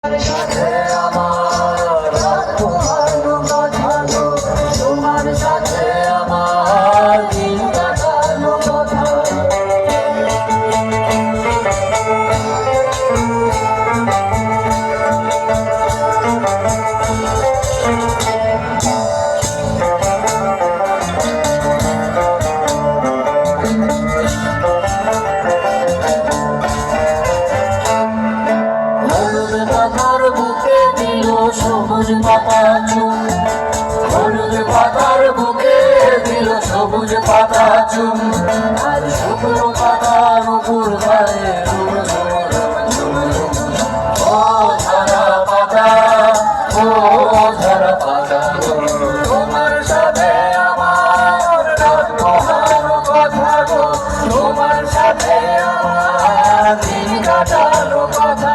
সাথে আমার রাত পোহানো কাটানো, তোমার সাথে আমার দিন কাটানো কথা। সবুজ পাতা চুম, হলুদ পাতার বুকে দিল সবুজ পাতা চুম, আর শুকনো পাতার উপর গায়ে ও ঝরা পাতা, ও ঝরা পাতা। তোমার সাথে আমার রাত পোহানো কথা গো, তোমার সাথে আমার দিন কাটানো কথা।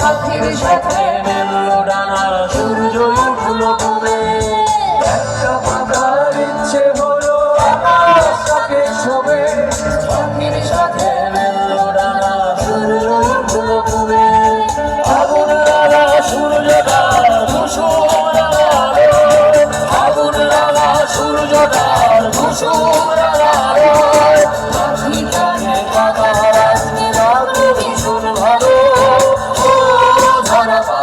পাখির সাথে মেললো ডানা, সূর্য উঠলো।